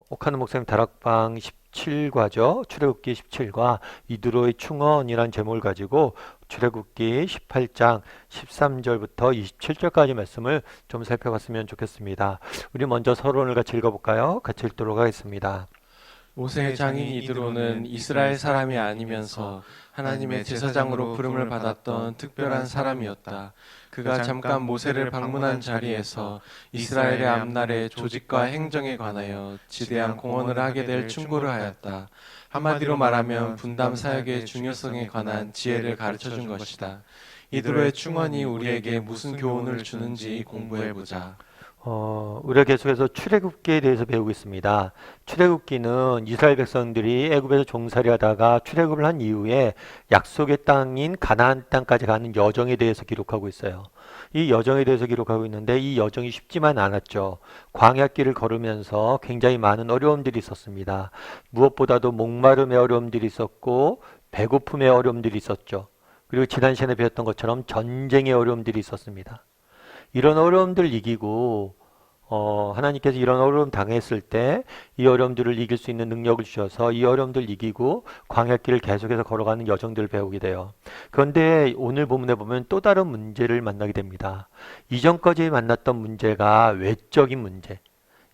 옥하는 목사님 다락방 17과죠. 출애굽기 17과 이드로의 충언이란 제목을 가지고 출애굽기 18장 13절부터 27절까지 말씀을 좀 살펴봤으면 좋겠습니다. 우리 먼저 서론을 같이 읽어볼까요? 같이 읽도록 하겠습니다. 모세의 장인 이드로는 이스라엘 사람이 아니면서 하나님의 제사장으로 부름을 받았던 특별한 사람이었다. 그가 잠깐 모세를 방문한 자리에서 이스라엘의 앞날의 조직과 행정에 관하여 지대한 공언을 하게 될 충고를 하였다. 한마디로 말하면 분담 사역의 중요성에 관한 지혜를 가르쳐준 것이다. 이드로의 충언이 우리에게 무슨 교훈을 주는지 공부해보자. 우리가 계속해서 출애굽기에 대해서 배우고 있습니다. 출애굽기는 이스라엘 백성들이 애굽에서 종살이하다가 출애굽을 한 이후에 약속의 땅인 가나안 땅까지 가는 여정에 대해서 기록하고 있어요. 이 여정에 대해서 기록하고 있는데 이 여정이 쉽지만 않았죠. 광야길을 걸으면서 굉장히 많은 어려움들이 있었습니다. 무엇보다도 목마름의 어려움들이 있었고 배고픔의 어려움들이 있었죠. 그리고 지난 시간에 배웠던 것처럼 전쟁의 어려움들이 있었습니다. 이런 어려움들 이기고 하나님께서 이런 어려움 당했을 때 이 어려움들을 이길 수 있는 능력을 주셔서 이 어려움들 이기고 광야길을 계속해서 걸어가는 여정들을 배우게 돼요. 그런데 오늘 본문에 보면 또 다른 문제를 만나게 됩니다. 이전까지 만났던 문제가 외적인 문제,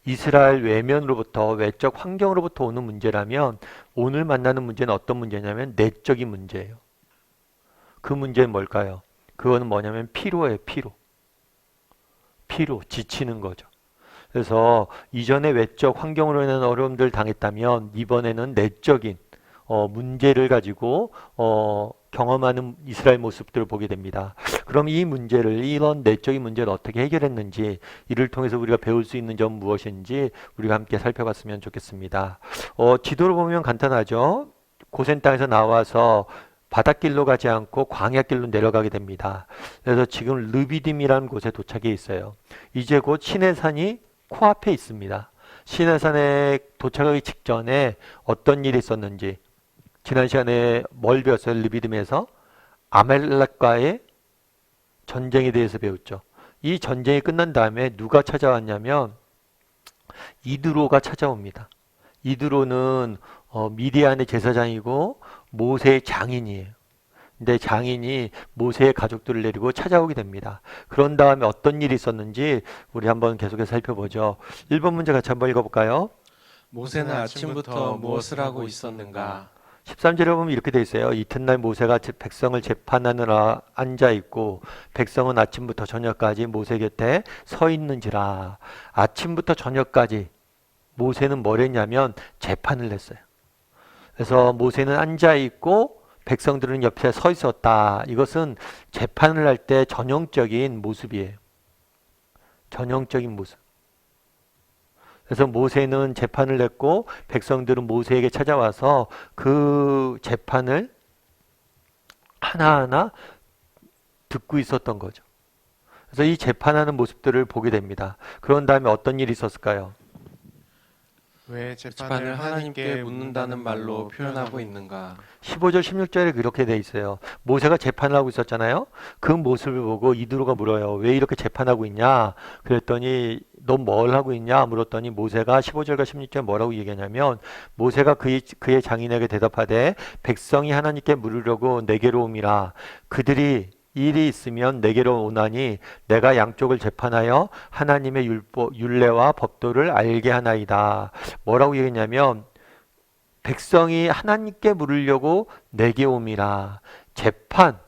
이스라엘 외면으로부터 외적 환경으로부터 오는 문제라면 오늘 만나는 문제는 어떤 문제냐면 내적인 문제예요. 그 문제는 뭘까요? 그거는 뭐냐면 피로예요, 피로. 지치는 거죠. 그래서 이전에 외적 환경으로 인한 어려움들 당했다면 이번에는 내적인 문제를 가지고 경험하는 이스라엘 모습들을 보게 됩니다. 그럼 이 문제를, 이런 내적인 문제를 어떻게 해결했는지, 이를 통해서 우리가 배울 수 있는 점 무엇인지 우리가 함께 살펴봤으면 좋겠습니다. 지도를 보면 간단하죠. 고센 땅에서 나와서 바닷길로 가지 않고 광야길로 내려가게 됩니다. 그래서 지금 르비딤이라는 곳에 도착해 있어요. 이제 곧 시내산이 코앞에 있습니다. 시내산에 도착하기 직전에 어떤 일이 있었는지 지난 시간에 뭘 배웠어요? 르비딤에서 아말렉과의 전쟁에 대해서 배웠죠. 이 전쟁이 끝난 다음에 누가 찾아왔냐면 이드로가 찾아옵니다. 이드로는 미디안의 제사장이고 모세의 장인이에요. 근데 장인이 모세의 가족들을 데리고 찾아오게 됩니다. 그런 다음에 어떤 일이 있었는지 우리 한번 계속해서 살펴보죠. 1번 문제 같이 한번 읽어볼까요? 모세는 아침부터 무엇을 하고 있었는가? 13절에 보면 이렇게 돼 있어요. 이튿날 모세가 백성을 재판하느라 앉아 있고 백성은 아침부터 저녁까지 모세 곁에 서 있는지라. 아침부터 저녁까지 모세는 뭘 했냐면 재판을 했어요. 그래서 모세는 앉아 있고 백성들은 옆에 서 있었다. 이것은 재판을 할 때 전형적인 모습이에요. 전형적인 모습. 그래서 모세는 재판을 했고 백성들은 모세에게 찾아와서 그 재판을 하나하나 듣고 있었던 거죠. 그래서 이 재판하는 모습들을 보게 됩니다. 그런 다음에 어떤 일이 있었을까요? 왜 재판을 하나님께 묻는다는 말로 표현하고 있는가? 15절 16절에 그렇게 돼 있어요. 모세가 재판을 하고 있었잖아요. 그 모습을 보고 이드로가 물어요. 왜 이렇게 재판하고 있냐? 그랬더니 너 뭘 하고 있냐? 물었더니 모세가 15절과 16절 뭐라고 얘기하냐면 모세가 그의 장인에게 대답하되 백성이 하나님께 물으려고 내게로 옴이라. 그들이 일이 있으면 내게로 오나니 내가 양쪽을 재판하여 하나님의 율례와 법도를 알게 하나이다. 뭐라고 얘기했냐면 백성이 하나님께 물으려고 내게 옴이라. 재판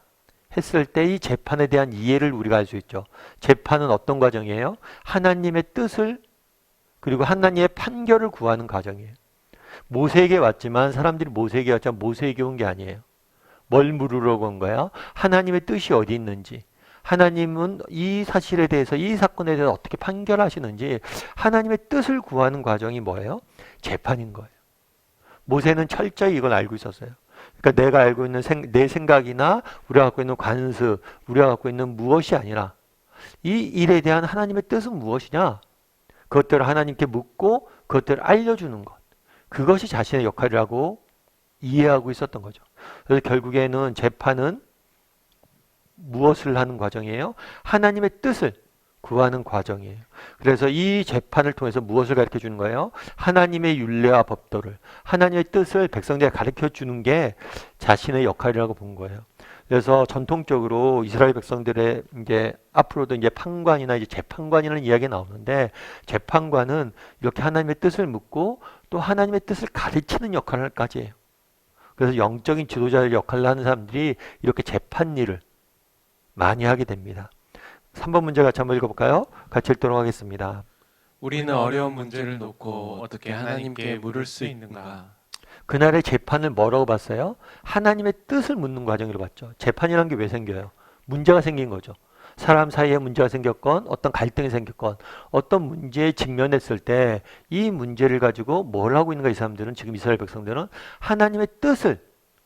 했을 때 이 재판에 대한 이해를 우리가 알 수 있죠. 재판은 어떤 과정이에요? 하나님의 뜻을 그리고 하나님의 판결을 구하는 과정이에요. 모세에게 왔지만 사람들이 모세에게 왔지만 모세에게 온 게 아니에요. 뭘 물으려고 온 거야? 하나님의 뜻이 어디 있는지, 하나님은 이 사실에 대해서, 이 사건에 대해서 어떻게 판결하시는지 하나님의 뜻을 구하는 과정이 뭐예요? 재판인 거예요. 모세는 철저히 이걸 알고 있었어요. 그러니까 내가 알고 있는 내 생각이나 우리가 갖고 있는 관습, 우리가 갖고 있는 무엇이 아니라 이 일에 대한 하나님의 뜻은 무엇이냐? 그것들을 하나님께 묻고 그것들을 알려주는 것. 그것이 자신의 역할이라고 이해하고 있었던 거죠. 그래서 결국에는 재판은 무엇을 하는 과정이에요? 하나님의 뜻을 구하는 과정이에요. 그래서 이 재판을 통해서 무엇을 가르쳐 주는 거예요? 하나님의 율례와 법도를, 하나님의 뜻을 백성들에게 가르쳐 주는 게 자신의 역할이라고 본 거예요. 그래서 전통적으로 이스라엘 백성들의 이제 앞으로도 이제 판관이나 이제 재판관이라는 이야기가 나오는데, 재판관은 이렇게 하나님의 뜻을 묻고 또 하나님의 뜻을 가르치는 역할까지 해요. 그래서 영적인 지도자의 역할을 하는 사람들이 이렇게 재판 일을 많이 하게 됩니다. 3번 문제 같이 한번 읽어볼까요? 같이 읽도록 하겠습니다. 우리는 어려운 문제를 놓고 어떻게 하나님께 물을 수 있는가? 그날의 재판을 뭐라고 봤어요? 하나님의 뜻을 묻는 과정으로 봤죠. 재판이라는 게 왜 생겨요? 문제가 생긴 거죠. 사람 사이에 문제가 생겼건 어떤 갈등이 생겼건 어떤 문제에 직면했을 때 이 문제를 가지고 뭘 하고 있는가, 이 사람들은, 지금 이스라엘 백성들은 하나님의 뜻을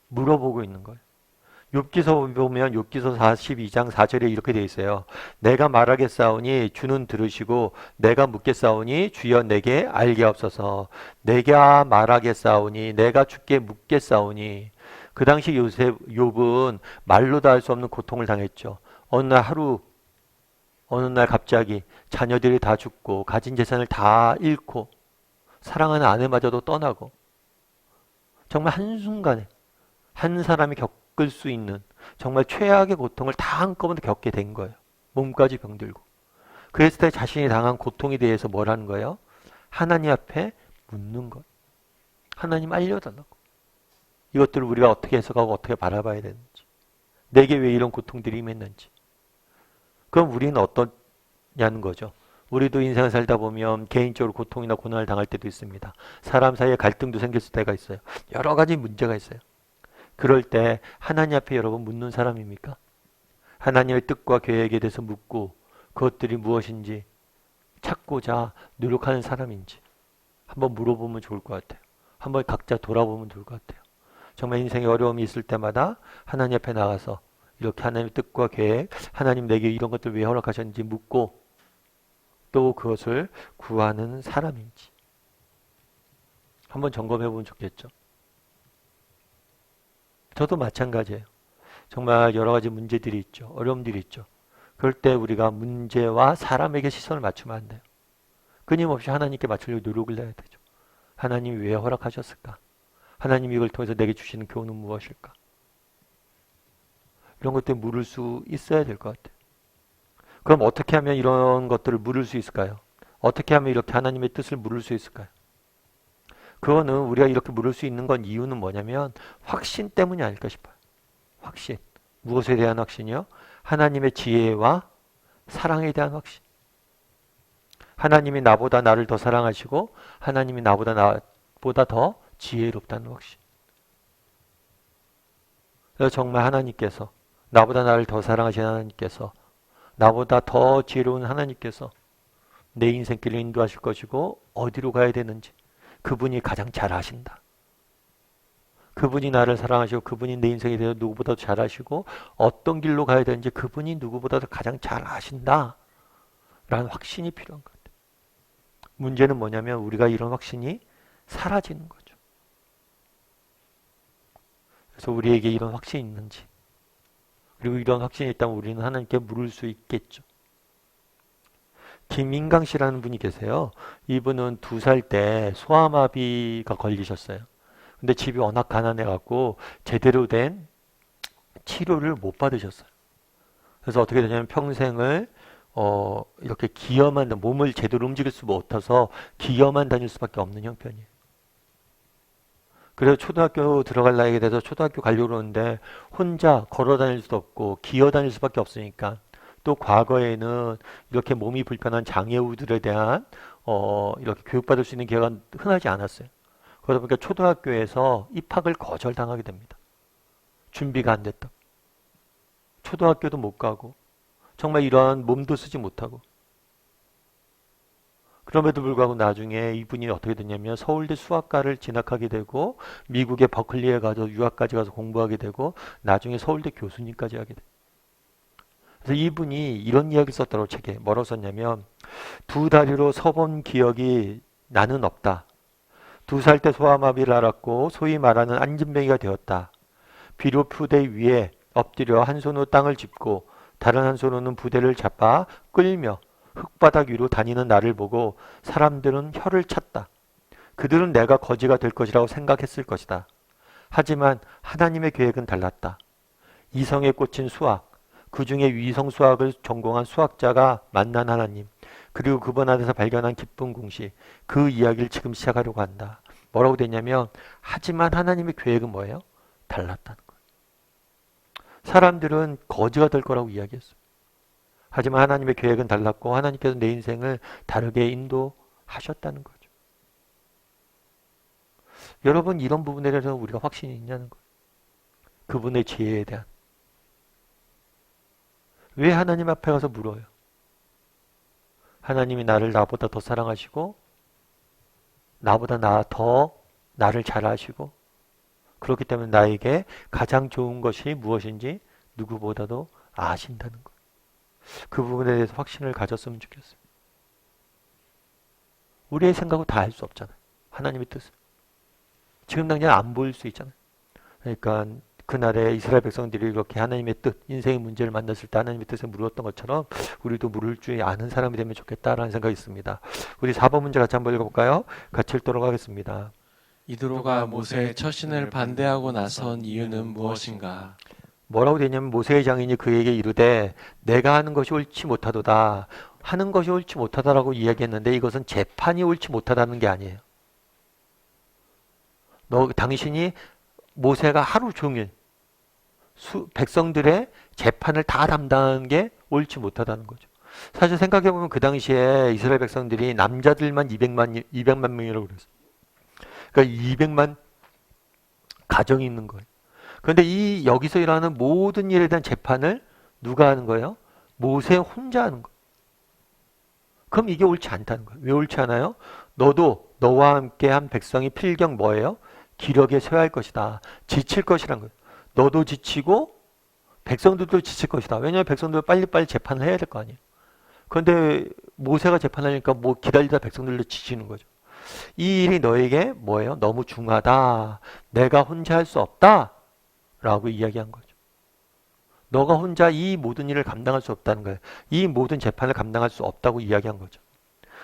물어보고 있는 거예요. 욥기서 보면 욥기서 42장 4절에 이렇게 되어 있어요. 내가 말하겠사오니 주는 들으시고 내가 묻겠사오니 주여 내게 알게 없어서. 내가 말하겠사오니 내가 주께 묻겠사오니. 그 당시 욥은 말로도 할 수 없는 고통을 당했죠. 어느 날 갑자기 자녀들이 다 죽고 가진 재산을 다 잃고 사랑하는 아내마저도 떠나고, 정말 한순간에 한 사람이 겪을 수 있는 정말 최악의 고통을 다 한꺼번에 겪게 된 거예요. 몸까지 병들고. 그랬을 때 자신이 당한 고통에 대해서 뭘 하는 거예요? 하나님 앞에 묻는 거예요. 하나님 알려달라고. 이것들을 우리가 어떻게 해석하고 어떻게 바라봐야 되는지, 내게 왜 이런 고통들이 임했는지. 그럼 우리는 어떠냐는 거죠. 우리도 인생을 살다 보면 개인적으로 고통이나 고난을 당할 때도 있습니다. 사람 사이에 갈등도 생길 때가 있어요. 여러 가지 문제가 있어요. 그럴 때 하나님 앞에 여러분 묻는 사람입니까? 하나님의 뜻과 계획에 대해서 묻고 그것들이 무엇인지 찾고자 노력하는 사람인지 한번 물어보면 좋을 것 같아요. 한번 각자 돌아보면 좋을 것 같아요. 정말 인생에 어려움이 있을 때마다 하나님 앞에 나가서 이렇게 하나님의 뜻과 계획, 하나님 내게 이런 것들 왜 허락하셨는지 묻고 또 그것을 구하는 사람인지 한번 점검해 보면 좋겠죠. 저도 마찬가지예요. 정말 여러 가지 문제들이 있죠. 어려움들이 있죠. 그럴 때 우리가 문제와 사람에게 시선을 맞추면 안 돼요. 끊임없이 하나님께 맞추려고 노력을 해야 되죠. 하나님이 왜 허락하셨을까? 하나님이 이걸 통해서 내게 주시는 교훈은 무엇일까? 이런 것들 물을 수 있어야 될 것 같아요. 그럼 어떻게 하면 이런 것들을 물을 수 있을까요? 어떻게 하면 이렇게 하나님의 뜻을 물을 수 있을까요? 그거는 우리가 이렇게 물을 수 있는 건 이유는 뭐냐면 확신 때문이 아닐까 싶어요. 확신. 무엇에 대한 확신이요? 하나님의 지혜와 사랑에 대한 확신. 하나님이 나보다 나를 더 사랑하시고 하나님이 나보다 더 지혜롭다는 확신. 그래서 정말 하나님께서, 나보다 나를 더 사랑하시는 하나님께서, 나보다 더 지혜로운 하나님께서 내 인생길을 인도하실 것이고 어디로 가야 되는지 그분이 가장 잘 아신다. 그분이 나를 사랑하시고 그분이 내 인생에 대해서 누구보다 잘 아시고 어떤 길로 가야 되는지 그분이 누구보다도 가장 잘 아신다 라는 확신이 필요한 것 같아요. 문제는 뭐냐면 우리가 이런 확신이 사라지는 거죠. 그래서 우리에게 이런 확신이 있는지, 그리고 이런 확신이 있다면 우리는 하나님께 물을 수 있겠죠. 김인강 씨라는 분이 계세요. 이분은 2살 때 소아마비가 걸리셨어요. 근데 집이 워낙 가난해갖고 제대로 된 치료를 못 받으셨어요. 그래서 어떻게 되냐면 평생을 이렇게 기어만, 몸을 제대로 움직일 수 못해서 기어만 다닐 수밖에 없는 형편이에요. 그래서 초등학교 들어갈 나이가 돼서 초등학교 가려고 그러는데 혼자 걸어 다닐 수도 없고 기어 다닐 수밖에 없으니까, 또 과거에는 이렇게 몸이 불편한 장애우들에 대한 이렇게 교육받을 수 있는 기회가 흔하지 않았어요. 그러다 보니까 초등학교에서 입학을 거절당하게 됩니다. 준비가 안 됐다. 초등학교도 못 가고 정말 이러한 몸도 쓰지 못하고, 그럼에도 불구하고 나중에 이분이 어떻게 됐냐면 서울대 수학과를 진학하게 되고 미국의 버클리에 가서 유학까지 가서 공부하게 되고 나중에 서울대 교수님까지 하게 돼요. 그래서 이분이 이런 이야기를 썼더라고, 책에. 뭐라고 썼냐면 2다리로 서본 기억이 나는 없다. 2살 때 소아마비를 앓았고 소위 말하는 안진뱅이가 되었다. 비료 부대 위에 엎드려 한 손으로 땅을 짚고 다른 한 손으로는 부대를 잡아 끌며 흙바닥 위로 다니는 나를 보고 사람들은 혀를 찼다. 그들은 내가 거지가 될 것이라고 생각했을 것이다. 하지만 하나님의 계획은 달랐다. 이성에 꽂힌 수학, 그 중에 위성 수학을 전공한 수학자가 만난 하나님, 그리고 그분 안에서 발견한 기쁜 공식, 그 이야기를 지금 시작하려고 한다. 뭐라고 됐냐면 하지만 하나님의 계획은 뭐예요? 달랐다는 거예요. 사람들은 거지가 될 거라고 이야기했어요. 하지만 하나님의 계획은 달랐고 하나님께서 내 인생을 다르게 인도하셨다는 거죠. 여러분 이런 부분에 대해서 우리가 확신이 있냐는 거예요. 그분의 지혜에 대한. 왜 하나님 앞에 가서 물어요? 하나님이 나를 나보다 더 사랑하시고 나보다 나를 잘 아시고 그렇기 때문에 나에게 가장 좋은 것이 무엇인지 누구보다도 아신다는 거예요. 그 부분에 대해서 확신을 가졌으면 좋겠어요. 우리의 생각은 다 알 수 없잖아요. 하나님의 뜻은. 지금 당장 안 보일 수 있잖아요. 그러니까 그날에 이스라엘 백성들이 이렇게 하나님의 뜻, 인생의 문제를 만났을 때 하나님의 뜻에 물었던 것처럼 우리도 물을 줄 아는 사람이 되면 좋겠다라는 생각이 있습니다. 우리 4번 문제 같이 한번 읽어볼까요? 같이 읽도록 하겠습니다. 이드로가 모세의 처신을 반대하고 나선 이유는 무엇인가? 뭐라고 되냐면 모세의 장인이 그에게 이르되 내가 하는 것이 옳지 못하도다. 하는 것이 옳지 못하다라고 이야기했는데 이것은 재판이 옳지 못하다는 게 아니에요. 당신이 모세가 하루 종일 백성들의 재판을 다 담당한 게 옳지 못하다는 거죠. 사실 생각해보면 그 당시에 이스라엘 백성들이 남자들만 200만 명이라고 그랬어요. 그러니까 200만 가정이 있는 거예요. 그런데 여기서 일어나는 모든 일에 대한 재판을 누가 하는 거예요? 모세 혼자 하는 거예요. 그럼 이게 옳지 않다는 거예요. 왜 옳지 않아요? 너도 너와 함께 한 백성이 필경 뭐예요? 기력에 쇠할 것이다. 지칠 것이란 거예요. 너도 지치고 백성들도 지칠 것이다. 왜냐하면 백성들 빨리빨리 재판을 해야 될 거 아니에요. 그런데 모세가 재판하니까 뭐 기다리다 백성들도 지치는 거죠. 이 일이 너에게 뭐예요? 너무 중하다. 내가 혼자 할 수 없다. 라고 이야기한 거죠. 너가 혼자 이 모든 일을 감당할 수 없다는 거예요. 이 모든 재판을 감당할 수 없다고 이야기한 거죠.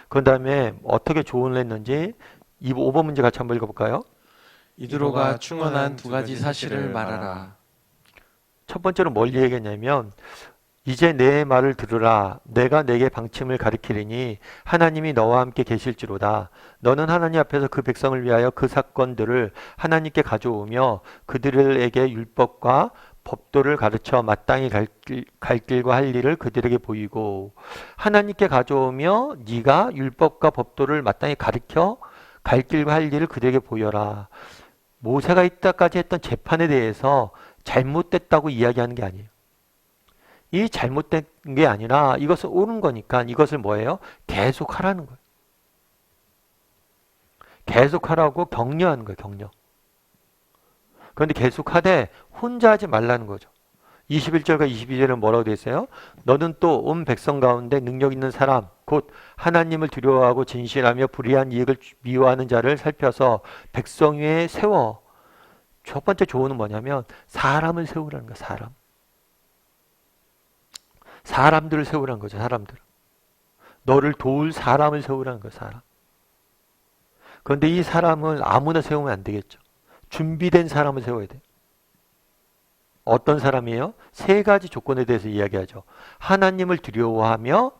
그 다음에 어떻게 조언을 했는지 5번 문제 같이 한번 읽어볼까요? 이드로가 충언한 두 가지 사실을 말하라. 첫 번째로 뭘 얘기했냐면 이제 내 말을 들으라. 내가 내게 방침을 가르치리니 하나님이 너와 함께 계실지로다. 너는 하나님 앞에서 그 백성을 위하여 그 사건들을 하나님께 가져오며 그들에게 율법과 법도를 가르쳐 마땅히 갈 길과 할 일을 그들에게 보이고 하나님께 가져오며 네가 율법과 법도를 마땅히 가르쳐 갈 길과 할 일을 그들에게 보여라. 모세가 이때까지 했던 재판에 대해서 잘못됐다고 이야기하는 게 아니에요. 이 잘못된 게 아니라 이것은 옳은 거니까 이것을 뭐예요? 계속 하라는 거예요. 계속 하라고 격려하는 거예요. 격려. 그런데 계속 하되 혼자 하지 말라는 거죠. 21절과 22절은 뭐라고 되어 있어요? 너는 또 온 백성 가운데 능력 있는 사람 곧 하나님을 두려워하고 진실하며 불의한 이익을 미워하는 자를 살펴서 백성 위에 세워. 첫 번째 조언은 뭐냐면 사람을 세우라는 거야. 사람들을 세우라는 거죠. 사람들. 너를 도울 사람을 세우라는 거야. 사람. 그런데 이 사람을 아무나 세우면 안 되겠죠. 준비된 사람을 세워야 돼요. 어떤 사람이에요? 세 가지 조건에 대해서 이야기하죠. 하나님을 두려워하며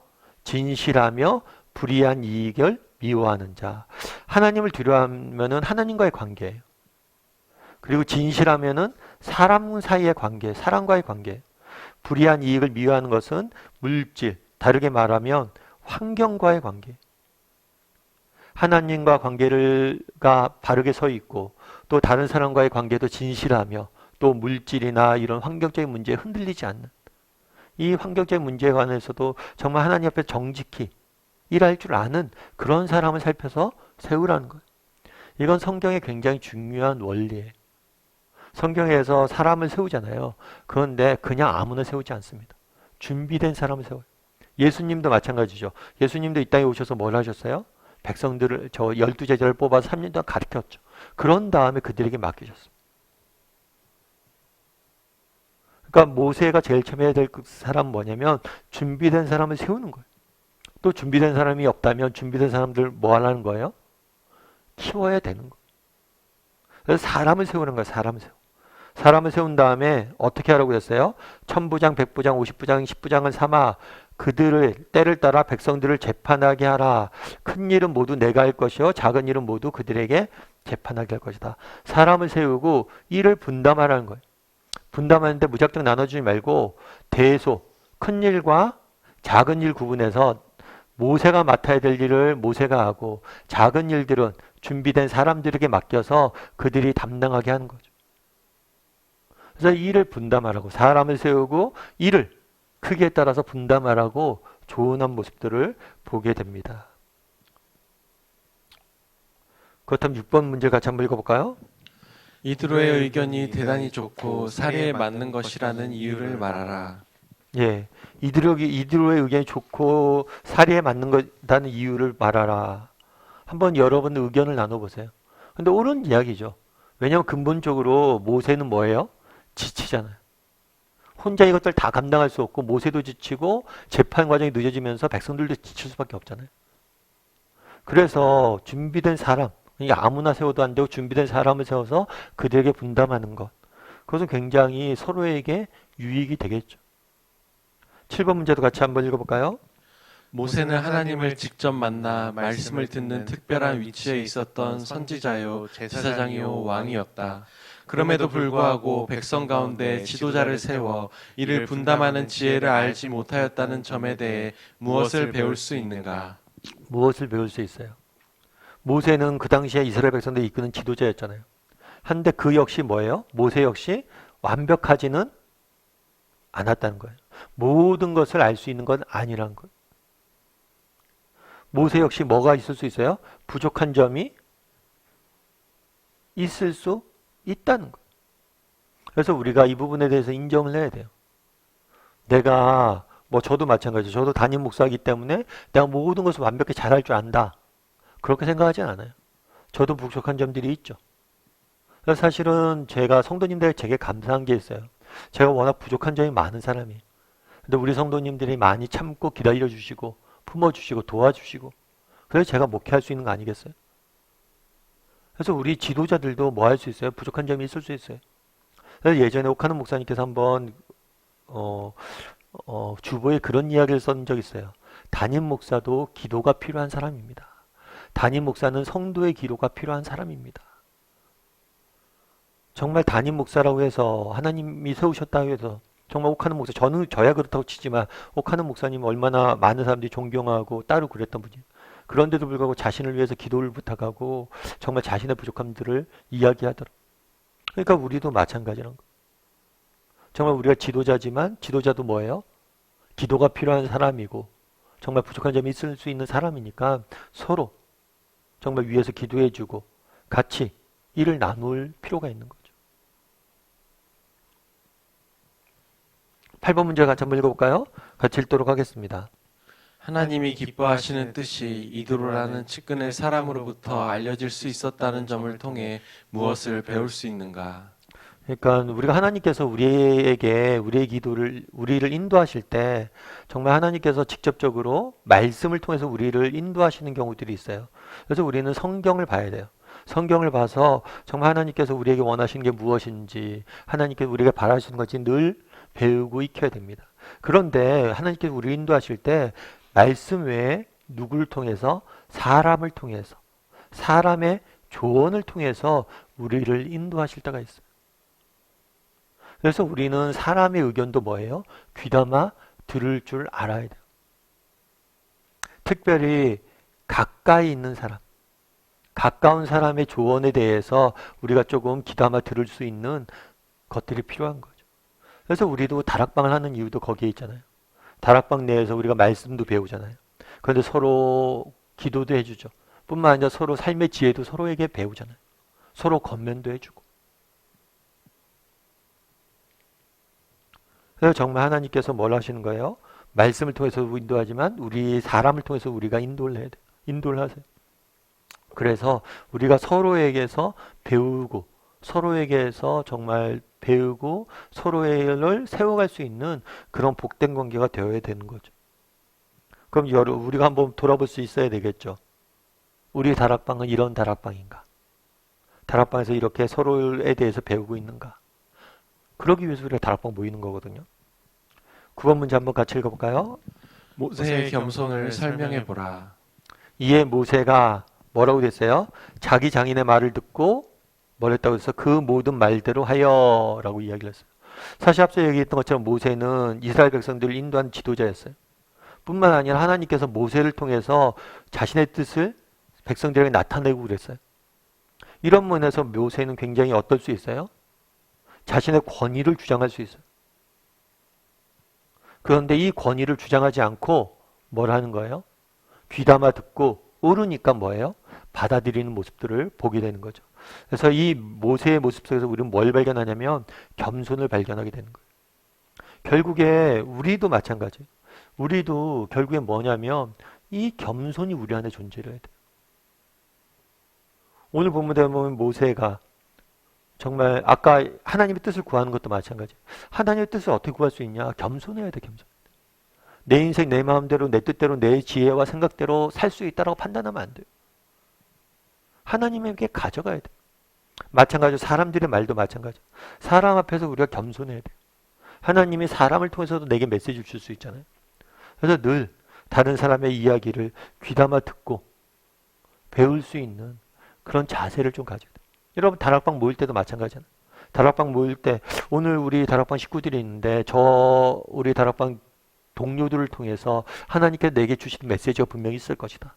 진실하며 불의한 이익을 미워하는 자. 하나님을 두려워하면은 하나님과의 관계예요. 그리고 진실하면은 사람 사이의 관계, 사람과의 관계. 불의한 이익을 미워하는 것은 물질, 다르게 말하면 환경과의 관계. 하나님과 관계가 바르게 서 있고 또 다른 사람과의 관계도 진실하며 또 물질이나 이런 환경적인 문제에 흔들리지 않는 이 환경적인 문제에 관해서도 정말 하나님 앞에 정직히 일할 줄 아는 그런 사람을 살펴서 세우라는 거예요. 이건 성경의 굉장히 중요한 원리예요. 성경에서 사람을 세우잖아요. 그런데 그냥 아무나 세우지 않습니다. 준비된 사람을 세워요. 예수님도 마찬가지죠. 예수님도 이 땅에 오셔서 뭘 하셨어요? 백성들을 12제자를 뽑아서 3년 동안 가르쳤죠. 그런 다음에 그들에게 맡기셨습니다. 그러니까 모세가 제일 처음 해야 될 사람은 뭐냐면 준비된 사람을 세우는 거예요. 또 준비된 사람이 없다면 준비된 사람들 뭐 하라는 거예요? 키워야 되는 거예요. 그래서 사람을 세우는 거예요. 사람을 세우. 사람을 세운 다음에 어떻게 하라고 했어요? 천부장, 백부장, 오십부장, 십부장을 삼아 그들을 때를 따라 백성들을 재판하게 하라. 큰 일은 모두 내가 할 것이요 작은 일은 모두 그들에게 재판하게 할 것이다. 사람을 세우고 일을 분담하라는 거예요. 분담하는데 무작정 나눠주지 말고 대소, 큰 일과 작은 일 구분해서 모세가 맡아야 될 일을 모세가 하고 작은 일들은 준비된 사람들에게 맡겨서 그들이 담당하게 하는 거죠. 그래서 일을 분담하라고, 사람을 세우고 일을 크기에 따라서 분담하라고 조언한 모습들을 보게 됩니다. 그렇다면 6번 문제 같이 한번 읽어볼까요? 이드로의 의견이 대단히 좋고 사리에 맞는 것이라는 이유를 말하라. 예, 이드로의 의견이 좋고 사리에 맞는 거라는 이유를 말하라. 한번 여러분 의견을 나눠보세요. 근데 옳은 이야기죠. 왜냐하면 근본적으로 모세는 뭐예요? 지치잖아요. 혼자 이것들 다 감당할 수 없고 모세도 지치고 재판 과정이 늦어지면서 백성들도 지칠 수밖에 없잖아요. 그래서 준비된 사람, 그러니까 아무나 세워도 안 되고 준비된 사람을 세워서 그들에게 분담하는 것. 그것은 굉장히 서로에게 유익이 되겠죠. 7번 문제도 같이 한번 읽어볼까요? 모세는 하나님을 직접 만나 말씀을 듣는 특별한 위치에 있었던 선지자요, 제사장이요, 왕이었다. 그럼에도 불구하고 백성 가운데 지도자를 세워 이를 분담하는 지혜를 알지 못하였다는 점에 대해 무엇을 배울 수 있는가? 무엇을 배울 수 있어요? 모세는 그 당시에 이스라엘 백성들을 이끄는 지도자였잖아요. 한데 그 역시 뭐예요? 모세 역시 완벽하지는 않았다는 거예요. 모든 것을 알 수 있는 건 아니란 거예요. 모세 역시 뭐가 있을 수 있어요? 부족한 점이 있을 수 있다는 거예요. 그래서 우리가 이 부분에 대해서 인정을 해야 돼요. 내가 저도 마찬가지죠. 저도 담임 목사이기 때문에 내가 모든 것을 완벽히 잘할 줄 안다. 그렇게 생각하진 않아요. 저도 부족한 점들이 있죠. 그래서 사실은 제가 성도님들에게 되게 감사한 게 있어요. 제가 워낙 부족한 점이 많은 사람이에요. 근데 우리 성도님들이 많이 참고 기다려주시고 품어주시고 도와주시고 그래서 제가 목회할 수 있는 거 아니겠어요? 그래서 우리 지도자들도 뭐 할 수 있어요? 부족한 점이 있을 수 있어요. 그래서 예전에 옥하는 목사님께서 한번 주보에 그런 이야기를 쓴 적이 있어요. 담임 목사도 기도가 필요한 사람입니다. 담임 목사는 성도의 기도가 필요한 사람입니다. 정말 담임 목사라고 해서 하나님이 세우셨다고 해서 정말 옥하는 목사, 저야 그렇다고 치지만 옥하는 목사님 얼마나 많은 사람들이 존경하고 따르고 그랬던 분이에요. 그런데도 불구하고 자신을 위해서 기도를 부탁하고 정말 자신의 부족함들을 이야기하더라고요. 그러니까 우리도 마찬가지라는 거예요. 정말 우리가 지도자지만 지도자도 뭐예요? 기도가 필요한 사람이고 정말 부족한 점이 있을 수 있는 사람이니까 서로 정말 위해서 기도해주고 같이 일을 나눌 필요가 있는 거죠. 8번 문제 같이 한번 읽어볼까요? 같이 읽도록 하겠습니다. 하나님이 기뻐하시는 뜻이 이드로라는 측근의 사람으로부터 알려질 수 있었다는 점을 통해 무엇을 배울 수 있는가? 그러니까 우리가 하나님께서 우리의 기도를 우리를 인도하실 때 정말 하나님께서 직접적으로 말씀을 통해서 우리를 인도하시는 경우들이 있어요. 그래서 우리는 성경을 봐야 돼요. 성경을 봐서 정말 하나님께서 우리에게 원하시는 게 무엇인지 하나님께서 우리가 바라시는 것이 늘 배우고 익혀야 됩니다. 그런데 하나님께서 우리를 인도하실 때 말씀 외에 누구를 통해서 사람을 통해서 사람의 조언을 통해서 우리를 인도하실 때가 있어요. 그래서 우리는 사람의 의견도 뭐예요? 귀담아 들을 줄 알아야 돼요. 특별히 가까이 있는 사람, 가까운 사람의 조언에 대해서 우리가 조금 귀담아 들을 수 있는 것들이 필요한 거죠. 그래서 우리도 다락방을 하는 이유도 거기에 있잖아요. 다락방 내에서 우리가 말씀도 배우잖아요. 그런데 서로 기도도 해주죠. 뿐만 아니라 서로 삶의 지혜도 서로에게 배우잖아요. 서로 권면도 해주고. 그래서 정말 하나님께서 뭘 하시는 거예요? 말씀을 통해서 인도하지만 우리 사람을 통해서 우리가 인도를 해야 돼요. 인도를 하세요. 그래서 우리가 서로에게서 배우고 서로에게서 정말 배우고 서로를 세워갈 수 있는 그런 복된 관계가 되어야 되는 거죠. 그럼 우리가 한번 돌아볼 수 있어야 되겠죠. 우리 다락방은 이런 다락방인가? 다락방에서 이렇게 서로에 대해서 배우고 있는가? 그러기 위해서 우리가 다락방 모이는 거거든요. 9번 문제 한번 같이 읽어볼까요? 모세의 겸손을 설명해 보라. 이에 모세가 뭐라고 됐어요? 자기 장인의 말을 듣고 뭘 했다고 해서 그 모든 말대로 하여 라고 이야기를 했어요. 사실 앞서 얘기했던 것처럼 모세는 이스라엘 백성들을 인도한 지도자였어요. 뿐만 아니라 하나님께서 모세를 통해서 자신의 뜻을 백성들에게 나타내고 그랬어요. 이런 면에서 모세는 굉장히 어떨 수 있어요? 자신의 권위를 주장할 수 있어요. 그런데 이 권위를 주장하지 않고 뭘 하는 거예요? 귀담아 듣고 옳으니까 뭐예요? 받아들이는 모습들을 보게 되는 거죠. 그래서 이 모세의 모습 속에서 우리는 뭘 발견하냐면 겸손을 발견하게 되는 거예요. 결국에 우리도 마찬가지예요. 우리도 결국에 뭐냐면 이 겸손이 우리 안에 존재를 해야 돼요. 오늘 본문에 보면 모세가 정말 아까 하나님의 뜻을 구하는 것도 마찬가지예요. 하나님의 뜻을 어떻게 구할 수 있냐? 겸손해야 돼, 겸손. 내 인생 내 마음대로 내 뜻대로 내 지혜와 생각대로 살 수 있다라고 판단하면 안 돼요. 하나님에게 가져가야 돼. 마찬가지로 사람들의 말도 마찬가지예요. 사람 앞에서 우리가 겸손해야 돼요. 하나님이 사람을 통해서도 내게 메시지를 줄 수 있잖아요. 그래서 늘 다른 사람의 이야기를 귀담아 듣고 배울 수 있는 그런 자세를 좀 가져야 돼요. 여러분 다락방 모일 때도 마찬가지잖아요. 다락방 모일 때 오늘 우리 다락방 식구들이 있는데 우리 다락방 동료들을 통해서 하나님께서 내게 주시는 메시지가 분명히 있을 것이다.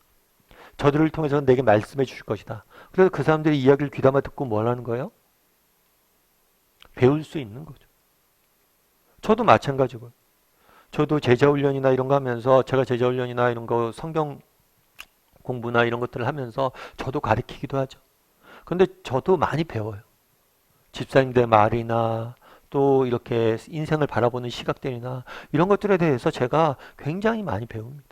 저들을 통해서 내게 말씀해 주실 것이다. 그래서 그 사람들의 이야기를 귀담아 듣고 뭘 하는 거예요? 배울 수 있는 거죠. 저도 마찬가지고요. 저도 제자훈련이나 이런 거 하면서 제가 제자훈련이나 이런 거 성경 공부나 이런 것들을 하면서 저도 가르치기도 하죠. 근데 저도 많이 배워요. 집사님들의 말이나 또 이렇게 인생을 바라보는 시각들이나 이런 것들에 대해서 제가 굉장히 많이 배웁니다.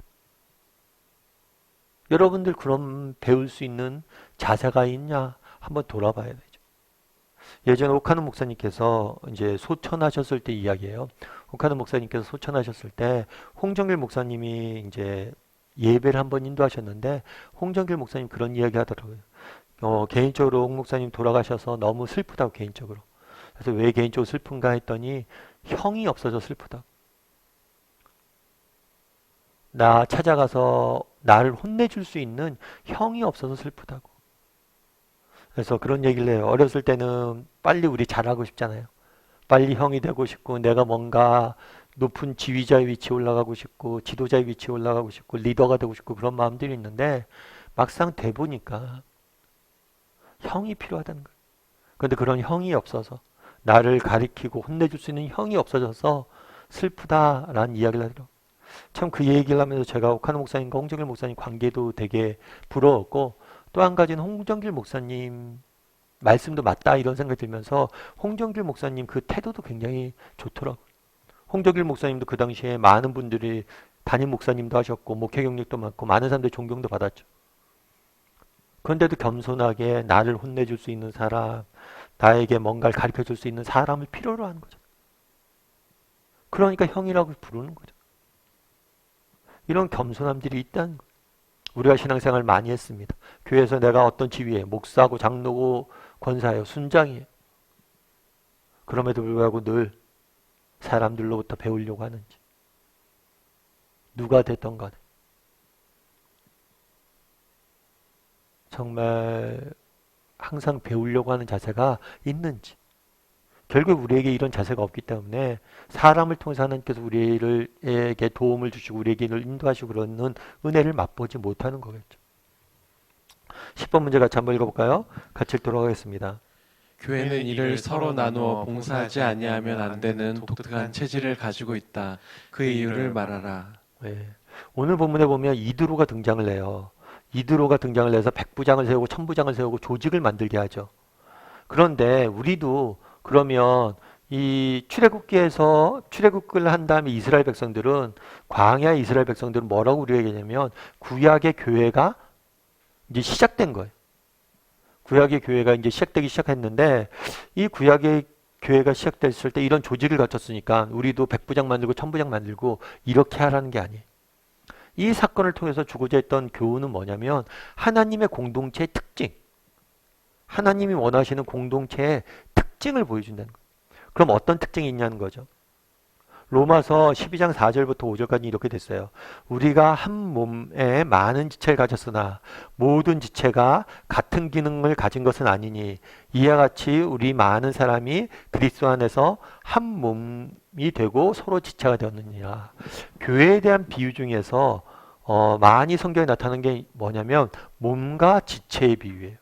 여러분들 그럼 배울 수 있는 자세가 있냐? 한번 돌아봐야 되죠. 예전에 오카노 목사님께서 이제 소천하셨을 때 이야기예요. 오카노 목사님께서 소천하셨을 때 홍정길 목사님이 이제 예배를 한번 인도하셨는데 홍정길 목사님 그런 이야기 하더라고요. 개인적으로 홍 목사님 돌아가셔서 너무 슬프다고 개인적으로. 그래서 왜 개인적으로 슬픈가 했더니 형이 없어서 슬프다. 나 찾아가서 나를 혼내줄 수 있는 형이 없어서 슬프다고. 그래서 그런 얘기를 해요. 어렸을 때는 빨리 우리 잘하고 싶잖아요. 빨리 형이 되고 싶고 내가 뭔가 높은 지휘자의 위치에 올라가고 싶고 지도자의 위치에 올라가고 싶고 리더가 되고 싶고 그런 마음들이 있는데 막상 돼 보니까 형이 필요하다는 거예요. 그런데 그런 형이 없어서 나를 가리키고 혼내줄 수 있는 형이 없어져서 슬프다라는 이야기를 하더라고요. 참 그 얘기를 하면서 제가 오카노 목사님과 홍정길 목사님 관계도 되게 부러웠고 또 한 가지는 홍정길 목사님 말씀도 맞다 이런 생각이 들면서 홍정길 목사님 그 태도도 굉장히 좋더라고요. 홍정길 목사님도 그 당시에 많은 분들이 담임 목사님도 하셨고 목회 경력도 많고 많은 사람들이 존경도 받았죠. 그런데도 겸손하게 나를 혼내줄 수 있는 사람, 나에게 뭔가를 가르쳐줄 수 있는 사람을 필요로 하는 거죠. 그러니까 형이라고 부르는 거죠. 이런 겸손함들이 있다는 거예요. 우리가 신앙생활 많이 했습니다. 교회에서 내가 어떤 지위에 목사고 장로고 권사예요. 순장이에요. 그럼에도 불구하고 늘 사람들로부터 배우려고 하는지 누가 됐던 간에 정말 항상 배우려고 하는 자세가 있는지 결국 우리에게 이런 자세가 없기 때문에 사람을 통해서 하나님께서 우리에게 도움을 주시고 우리에게 인도하시고 그러는 은혜를 맛보지 못하는 거겠죠. 10번 문제 같이 한번 읽어볼까요? 같이 읽도록 하겠습니다. 교회는 이를 서로 나누어 봉사하지 아니하면 안 되는 독특한 체질을 가지고 있다. 그 이유를 말하라. 네. 오늘 본문에 보면 이드로가 등장을 해요. 이드로가 등장을 해서 백부장을 세우고 천부장을 세우고 조직을 만들게 하죠. 그런데 우리도 그러면 이 출애굽기에서 출애굽을 한 다음에 이스라엘 백성들은 광야 이스라엘 백성들은 뭐라고 우리가 얘기하냐면 구약의 교회가 이제 시작된 거예요. 구약의 교회가 이제 시작되기 시작했는데 이 구약의 교회가 시작됐을 때 이런 조직을 갖췄으니까 우리도 백부장 만들고 천부장 만들고 이렇게 하라는 게 아니에요. 이 사건을 통해서 주고자 했던 교훈은 뭐냐면 하나님의 공동체의 특징, 하나님이 원하시는 공동체의 특징을 보여준다는 거예요. 그럼 어떤 특징이 있냐는 거죠. 로마서 12장 4절부터 5절까지 이렇게 됐어요. 우리가 한 몸에 많은 지체를 가졌으나 모든 지체가 같은 기능을 가진 것은 아니니 이와 같이 우리 많은 사람이 그리스도 안에서 한 몸이 되고 서로 지체가 되었느니라. 교회에 대한 비유 중에서 많이 성경에 나타나는 게 뭐냐면 몸과 지체의 비유예요.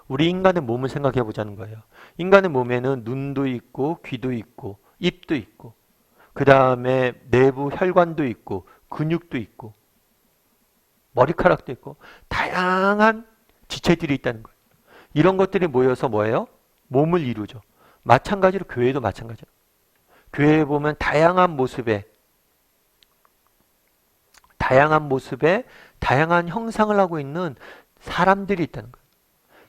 우리 인간의 몸을 생각해 보자는 거예요. 인간의 몸에는 눈도 있고 귀도 있고 입도 있고 그 다음에 내부 혈관도 있고 근육도 있고 머리카락도 있고 다양한 지체들이 있다는 거예요. 이런 것들이 모여서 뭐예요? 몸을 이루죠. 마찬가지로 교회도 마찬가지예요. 교회에 보면 다양한 모습에 다양한 형상을 하고 있는 사람들이 있다는 거예요.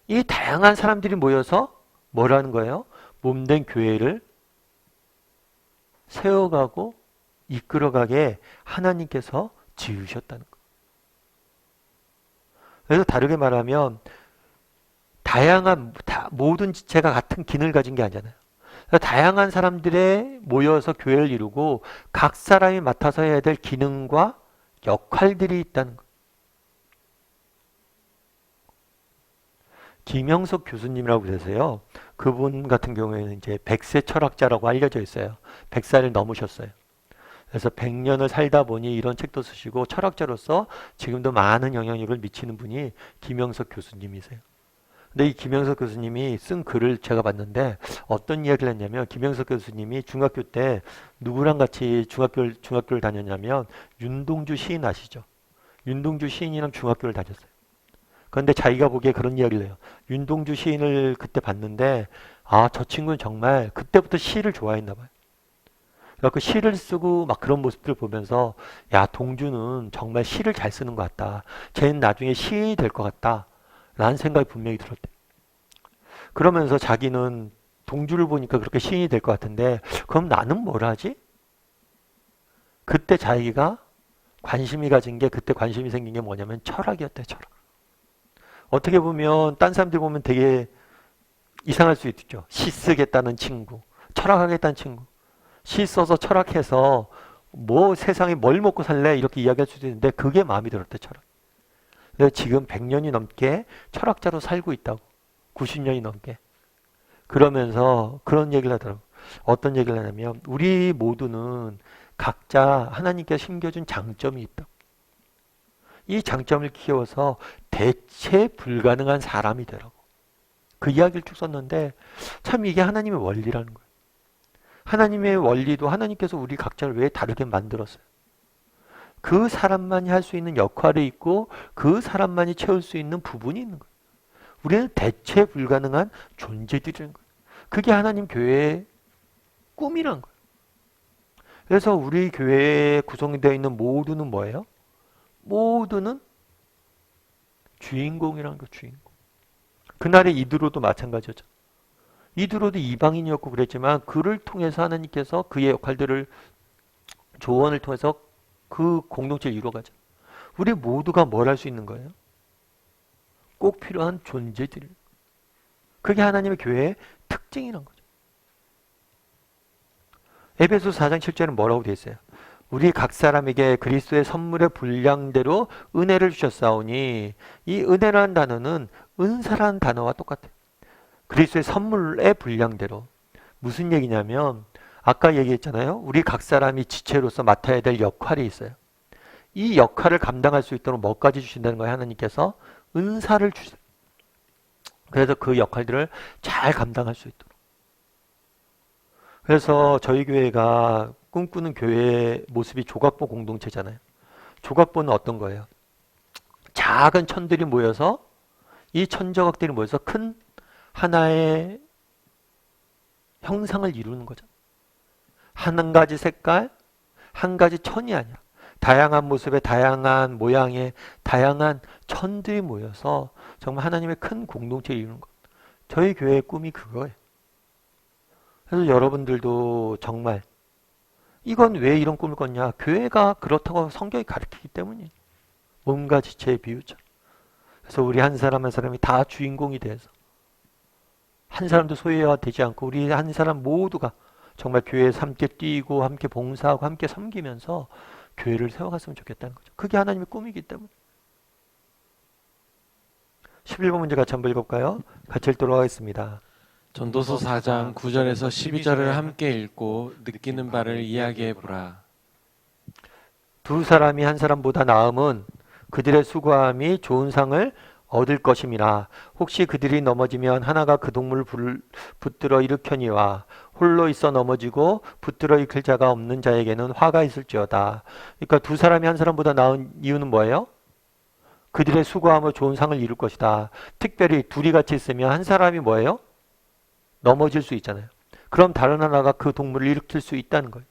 이 다양한 사람들이 모여서 뭐라는 거예요? 몸된 교회를 세워가고 이끌어가게 하나님께서 지으셨다는 거예요. 그래서 다르게 말하면 모든 지체가 같은 기능을 가진 게 아니잖아요. 다양한 사람들이 모여서 교회를 이루고 각 사람이 맡아서 해야 될 기능과 역할들이 있다는 거예요. 김영석 교수님이라고 계세요. 그분 같은 경우에는 이제 100세 철학자라고 알려져 있어요. 100살을 넘으셨어요. 그래서 100년을 살다 보니 이런 책도 쓰시고 철학자로서 지금도 많은 영향력을 미치는 분이 김영석 교수님이세요. 근데 이 김영석 교수님이 쓴 글을 제가 봤는데 어떤 이야기를 했냐면 김영석 교수님이 중학교 때 누구랑 같이 중학교를 다녔냐면 윤동주 시인 아시죠? 윤동주 시인이랑 중학교를 다녔어요. 그런데 자기가 보기에 그런 이야기를 해요. 윤동주 시인을 그때 봤는데 저 친구는 정말 그때부터 시를 좋아했나 봐요. 그래서 시를 쓰고 막 그런 모습들을 보면서 야, 동주는 정말 시를 잘 쓰는 것 같다. 쟤는 나중에 시인이 될 것 같다. 라는 생각이 분명히 들었대. 그러면서 자기는 동주를 보니까 그렇게 시인이 될 것 같은데 그럼 나는 뭘 하지? 그때 자기가 그때 관심이 생긴 게 뭐냐면 철학이었대, 철학. 어떻게 보면 딴 사람들 보면 되게 이상할 수 있죠. 시 쓰겠다는 친구, 철학하겠다는 친구. 시 써서 철학해서 뭐 세상에 뭘 먹고 살래? 이렇게 이야기할 수도 있는데 그게 마음이 들었대, 철학. 그래서 지금 100년이 넘게 철학자로 살고 있다고. 90년이 넘게. 그러면서 그런 얘기를 하더라고. 어떤 얘기를 하냐면 우리 모두는 각자 하나님께서 심겨준 장점이 있다. 이 장점을 키워서 대체 불가능한 사람이 되라고. 그 이야기를 쭉 썼는데 참 이게 하나님의 원리라는 거예요. 하나님의 원리도 하나님께서 우리 각자를 왜 다르게 만들었어요? 그 사람만이 할 수 있는 역할이 있고 그 사람만이 채울 수 있는 부분이 있는 거예요. 우리는 대체 불가능한 존재들이라는 거예요. 그게 하나님 교회의 꿈이란 거예요. 그래서 우리 교회에 구성되어 있는 모두는 뭐예요? 모두는 주인공이라는 거예요. 주인공. 그날의 이드로도 마찬가지였죠. 이드로도 이방인이었고 그랬지만 그를 통해서 하나님께서 그의 역할들을 조언을 통해서 그 공동체를 이루어가죠. 우리 모두가 뭘 할 수 있는 거예요? 꼭 필요한 존재들. 그게 하나님의 교회의 특징이란 거죠. 에베소서 4장 7절은 뭐라고 되어 있어요? 우리 각 사람에게 그리스도의 선물의 분량대로 은혜를 주셨사오니 이 은혜라는 단어는 은사라는 단어와 똑같아요. 그리스도의 선물의 분량대로. 무슨 얘기냐면 아까 얘기했잖아요. 우리 각 사람이 지체로서 맡아야 될 역할이 있어요. 이 역할을 감당할 수 있도록 뭐까지 주신다는 거예요? 하나님께서 은사를 주세요. 그래서 그 역할들을 잘 감당할 수 있도록. 그래서 저희 교회가 꿈꾸는 교회의 모습이 조각보 공동체잖아요. 조각보는 어떤 거예요? 작은 천들이 모여서 이 천조각들이 모여서 큰 하나의 형상을 이루는 거죠. 한 가지 색깔, 한 가지 천이 아니라 다양한 모습의 다양한 모양의 다양한 천들이 모여서 정말 하나님의 큰 공동체를 이루는 것. 저희 교회의 꿈이 그거예요. 그래서 여러분들도 정말 이건 왜 이런 꿈을 꿨냐? 교회가 그렇다고 성경이 가르치기 때문이에요. 몸과 지체의 비유처럼. 그래서 우리 한 사람 한 사람이 다 주인공이 돼서 한 사람도 소외가 되지 않고 우리 한 사람 모두가 정말 교회에서 함께 뛰고 함께 봉사하고 함께 섬기면서 교회를 세워갔으면 좋겠다는 거죠. 그게 하나님의 꿈이기 때문에. 11번 문제 같이 한번 읽어볼까요? 같이 읽도록 하겠습니다. 전도서 4장 9절에서 12절을 함께 읽고 느끼는 바를 이야기해보라. 두 사람이 한 사람보다 나음은 그들의 수고함이 좋은 상을 얻을 것임이라. 혹시 그들이 넘어지면 하나가 그 동물을 붙들어 일으켜니와 홀로 있어 넘어지고 붙들어 일으킬 자가 없는 자에게는 화가 있을지어다. 그러니까 두 사람이 한 사람보다 나은 이유는 뭐예요? 그들의 수고함으로 좋은 상을 이룰 것이다. 특별히 둘이 같이 있으면 한 사람이 뭐예요? 넘어질 수 있잖아요. 그럼 다른 하나가 그 동물을 일으킬 수 있다는 거예요.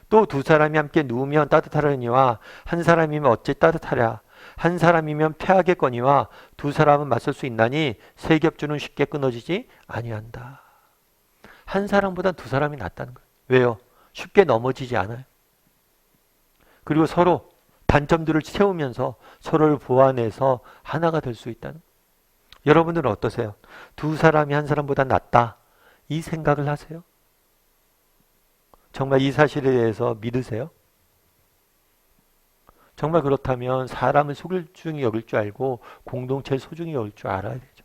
또 두 사람이 함께 누우면 따뜻하려니와 한 사람이면 어찌 따뜻하랴. 한 사람이면 패하겠거니와 두 사람은 맞설 수 있나니 세 겹줄은 쉽게 끊어지지 아니한다. 한 사람보다 두 사람이 낫다는 거예요. 왜요? 쉽게 넘어지지 않아요. 그리고 서로 단점들을 채우면서 서로를 보완해서 하나가 될 수 있다는 거예요. 여러분들은 어떠세요? 두 사람이 한 사람보다 낫다. 이 생각을 하세요? 정말 이 사실에 대해서 믿으세요? 정말 그렇다면 사람을 소중히 여길 줄 알고 공동체를 소중히 여길 줄 알아야 되죠.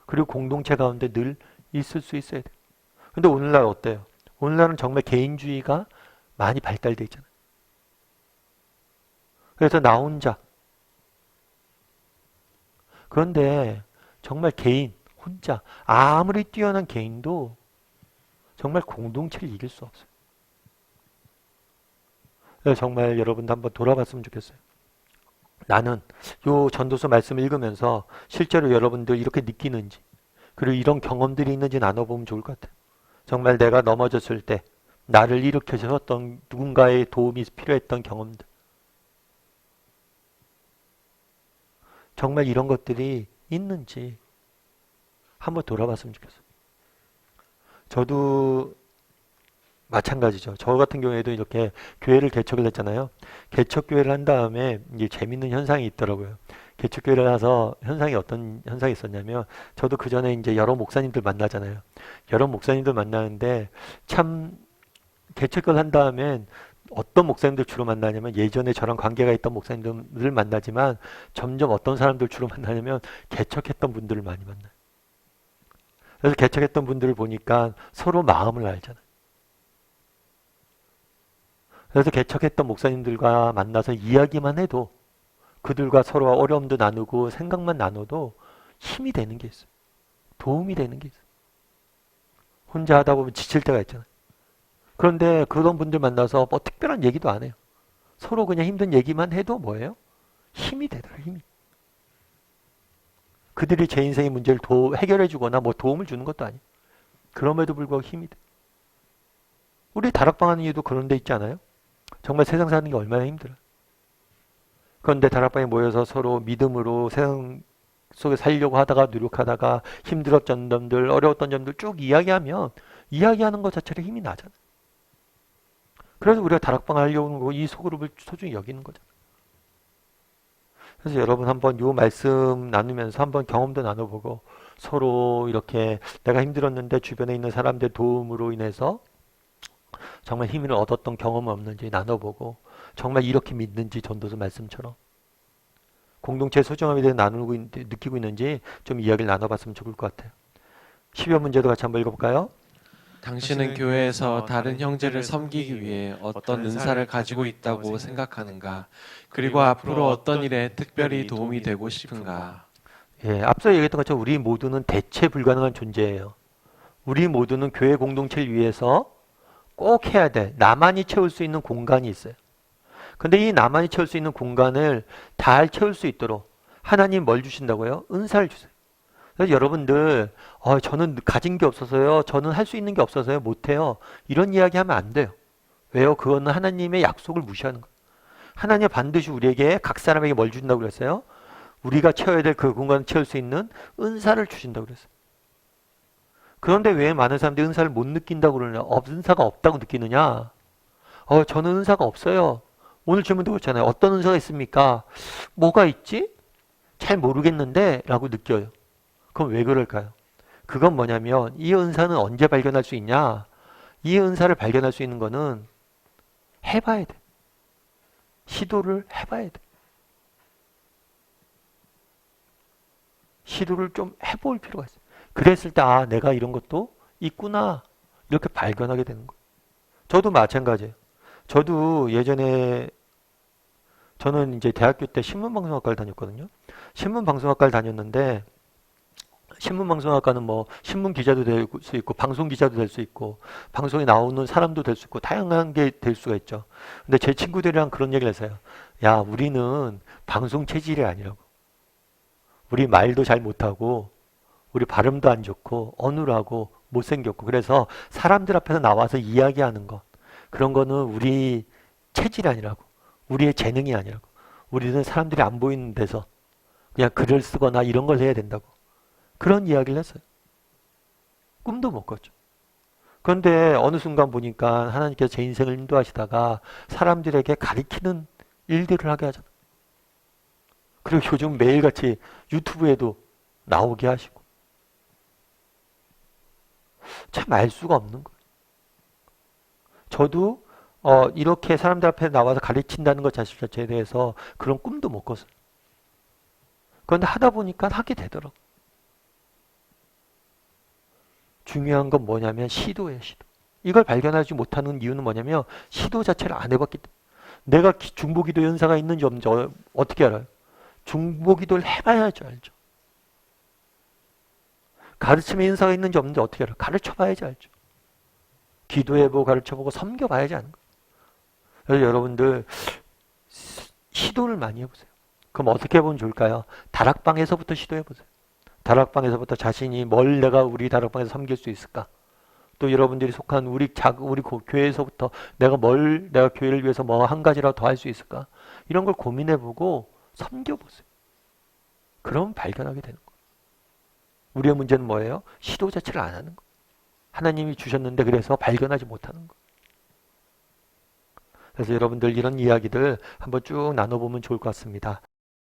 그리고 공동체 가운데 늘 있을 수 있어야 돼요. 근데 오늘날 어때요? 오늘날은 정말 개인주의가 많이 발달되어 있잖아요. 그래서 나 혼자. 그런데 정말 개인, 혼자, 아무리 뛰어난 개인도 정말 공동체를 이길 수 없어요. 그래서 정말 여러분도 한번 돌아봤으면 좋겠어요. 나는 요 전도서 말씀을 읽으면서 실제로 여러분들 이렇게 느끼는지 그리고 이런 경험들이 있는지 나눠보면 좋을 것 같아요. 정말 내가 넘어졌을 때 나를 일으켜 세웠던 누군가의 도움이 필요했던 경험들. 정말 이런 것들이 있는지 한번 돌아봤으면 좋겠어요. 저도 마찬가지죠. 저 같은 경우에도 이렇게 교회를 개척을 했잖아요. 개척교회를 한 다음에 이제 재밌는 현상이 있더라고요. 개척교회를 해서 현상이 어떤 현상이 있었냐면 저도 그 전에 이제 여러 목사님들 만나잖아요. 여러 목사님들 만나는데 참 개척을 한 다음엔 어떤 목사님들 주로 만나냐면 예전에 저랑 관계가 있던 목사님들을 만나지만 점점 어떤 사람들 주로 만나냐면 개척했던 분들을 많이 만나요. 그래서 개척했던 분들을 보니까 서로 마음을 알잖아요. 그래서 개척했던 목사님들과 만나서 이야기만 해도 그들과 서로 어려움도 나누고 생각만 나눠도 힘이 되는 게 있어요. 도움이 되는 게 있어요. 혼자 하다 보면 지칠 때가 있잖아요. 그런데 그런 분들 만나서 뭐 특별한 얘기도 안 해요. 서로 그냥 힘든 얘기만 해도 뭐예요? 힘이 되더라고요. 힘이. 그들이 제 인생의 문제를 해결해 주거나 뭐 도움을 주는 것도 아니에요. 그럼에도 불구하고 힘이 돼. 우리 다락방 하는 이유도 그런 데 있지 않아요? 정말 세상 사는 게 얼마나 힘들어요. 그런데 다락방에 모여서 서로 믿음으로 세상 속에 살려고 하다가 노력하다가 힘들었던 점들, 어려웠던 점들 쭉 이야기하면 이야기하는 것 자체로 힘이 나잖아요. 그래서 우리가 다락방 하려고 하는 거고 이 소그룹을 소중히 여기는 거잖아요. 그래서 여러분 한번 요 말씀 나누면서 한번 경험도 나눠보고 서로 이렇게 내가 힘들었는데 주변에 있는 사람들 도움으로 인해서 정말 힘을 얻었던 경험은 없는지 나눠보고 정말 이렇게 믿는지 전도서 말씀처럼 공동체의 소중함에 대해 느끼고 있는지 좀 이야기를 나눠봤으면 좋을 것 같아요. 10여 문제도 같이 한번 읽어볼까요? 당신은 교회에서 다른 형제를 섬기기 위해 어떤 은사를 가지고 있다고 생각하는가? 그리고 앞으로 어떤 일에 특별히 도움이 되고 싶은가? 예, 앞서 얘기했던 것처럼 우리 모두는 대체 불가능한 존재예요. 우리 모두는 교회 공동체를 위해서 꼭 해야 돼. 나만이 채울 수 있는 공간이 있어요. 근데 이 나만이 채울 수 있는 공간을 잘 채울 수 있도록 하나님 뭘 주신다고요? 은사를 주세요. 그래서 여러분들 저는 가진 게 없어서요. 저는 할 수 있는 게 없어서요. 못해요. 이런 이야기 하면 안 돼요. 왜요? 그거는 하나님의 약속을 무시하는 거예요. 하나님 반드시 우리에게 각 사람에게 뭘 주신다고 그랬어요? 우리가 채워야 될 그 공간을 채울 수 있는 은사를 주신다고 그랬어요. 그런데 왜 많은 사람들이 은사를 못 느낀다고 그러냐? 은사가 없다고 느끼느냐? 저는 은사가 없어요. 오늘 질문도 그렇잖아요. 어떤 은사가 있습니까? 뭐가 있지? 잘 모르겠는데 라고 느껴요. 그럼 왜 그럴까요? 그건 뭐냐면 이 은사는 언제 발견할 수 있냐? 이 은사를 발견할 수 있는 거는 해봐야 돼. 시도를 해봐야 돼. 시도를 좀 해볼 필요가 있어요. 그랬을 때 내가 이런 것도 있구나 이렇게 발견하게 되는 거예요. 저도 마찬가지예요. 저도 예전에 저는 이제 대학교 때 신문방송학과를 다녔거든요. 신문방송학과를 다녔는데 신문방송학과는 뭐 신문 기자도 될 수 있고 방송 기자도 될 수 있고 방송에 나오는 사람도 될 수 있고 다양한 게 될 수가 있죠. 근데 제 친구들이랑 그런 얘기를 했어요. 야, 우리는 방송 체질이 아니라고. 우리 말도 잘 못하고 우리 발음도 안 좋고 어눌하고 못생겼고 그래서 사람들 앞에서 나와서 이야기하는 것 그런 거는 우리 체질이 아니라고. 우리의 재능이 아니라고. 우리는 사람들이 안 보이는 데서 그냥 글을 쓰거나 이런 걸 해야 된다고. 그런 이야기를 했어요. 꿈도 못 꿨죠. 그런데 어느 순간 보니까 하나님께서 제 인생을 인도하시다가 사람들에게 가리키는 일들을 하게 하잖아요. 그리고 요즘 매일같이 유튜브에도 나오게 하시고 참 알 수가 없는 거예요. 저도 이렇게 사람들 앞에 나와서 가르친다는 것 자체에 대해서 그런 꿈도 못 꿨어요. 그런데 하다 보니까 하게 되더라고요. 중요한 건 뭐냐면 시도예요, 시도. 이걸 발견하지 못하는 이유는 뭐냐면 시도 자체를 안 해봤기 때문에. 내가 중보기도 연사가 있는지 없는지 어떻게 알아요? 중보기도를 해봐야죠, 알죠. 가르침의 연사가 있는지 없는지 어떻게 알아요? 가르쳐봐야지 알죠. 기도해보고 가르쳐보고 섬겨봐야지 아는 거예요. 그래서 여러분들 시도를 많이 해보세요. 그럼 어떻게 해보면 좋을까요? 다락방에서부터 시도해보세요. 다락방에서부터 자신이 뭘 내가 우리 다락방에서 섬길 수 있을까? 또 여러분들이 속한 우리 교회에서부터 내가 교회를 위해서 뭐 한 가지라도 더 할 수 있을까? 이런 걸 고민해보고 섬겨보세요. 그럼 발견하게 되는 거예요. 우리의 문제는 뭐예요? 시도 자체를 안 하는 거예요. 하나님이 주셨는데 그래서 발견하지 못하는 거예요. 그래서 여러분들 이런 이야기들 한번 쭉 나눠보면 좋을 것 같습니다.